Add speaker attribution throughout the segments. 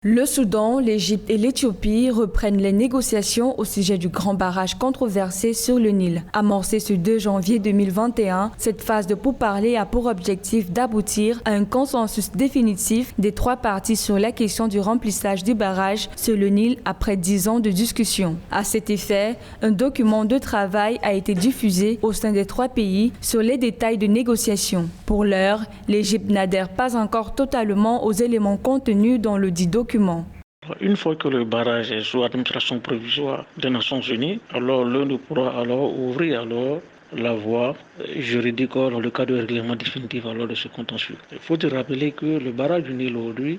Speaker 1: Le Soudan, l'Égypte et l'Éthiopie reprennent les négociations au sujet du grand barrage controversé sur le Nil. Amorcée ce 2 janvier 2021, cette phase de pourparlers a pour objectif d'aboutir à un consensus définitif des trois parties sur la question du remplissage du barrage sur le Nil après 10 ans de discussion. À cet effet, un document de travail a été diffusé au sein des trois pays sur les détails de négociations. Pour l'heure, l'Égypte n'adhère pas encore totalement aux éléments contenus dans le dit document.
Speaker 2: Une fois que le barrage est sous administration provisoire des Nations Unies, alors l'ONU pourra ouvrir la voie juridique dans le cas de règlement définitif de ce contentieux. Il faut te rappeler que le barrage du Nil aujourd'hui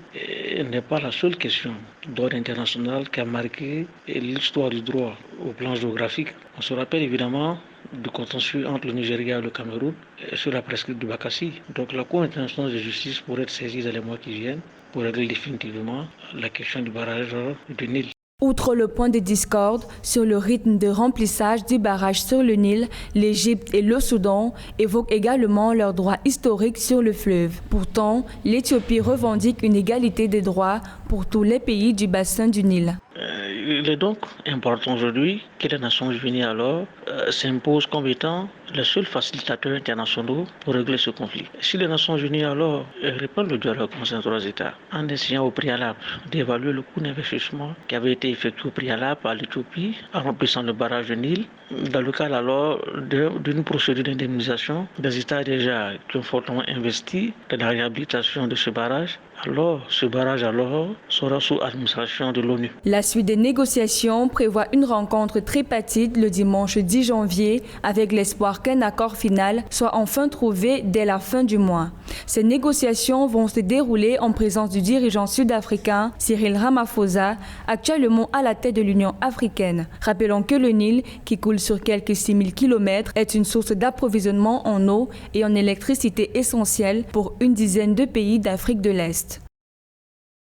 Speaker 2: n'est pas la seule question d'ordre international qui a marqué l'histoire du droit au plan géographique. On se rappelle évidemment du contentieux entre le Nigeria et le Cameroun sur la presqu'île du Bakassi. Donc la Cour internationale de justice pourrait être saisie dans les mois qui viennent pour régler définitivement la question du barrage du Nil.
Speaker 1: Outre le point de discorde sur le rythme de remplissage du barrage sur le Nil, l'Égypte et le Soudan évoquent également leurs droits historiques sur le fleuve. Pourtant, l'Éthiopie revendique une égalité des droits pour tous les pays du bassin du Nil.
Speaker 2: Il est donc important aujourd'hui que les Nations Unies s'imposent comme étant les seuls facilitateurs internationaux pour régler ce conflit. Si les Nations Unies répondent le dialogue entre les trois États en essayant au préalable d'évaluer le coût d'investissement qui avait été effectué au préalable par l'Éthiopie en remplissant le barrage du Nil, dans le cadre d'une procédure d'indemnisation des États déjà qui ont fortement investi dans la réhabilitation de ce barrage, alors ce barrage sera sous administration de l'ONU.
Speaker 1: La suite des négociations prévoit une rencontre tripartite le dimanche 10 janvier avec l'espoir qu'un accord final soit enfin trouvé dès la fin du mois. Ces négociations vont se dérouler en présence du dirigeant sud-africain Cyril Ramaphosa, actuellement à la tête de l'Union africaine. Rappelons que le Nil, qui coule sur quelques 6000 km, est une source d'approvisionnement en eau et en électricité essentielle pour une dizaine de pays d'Afrique de l'Est.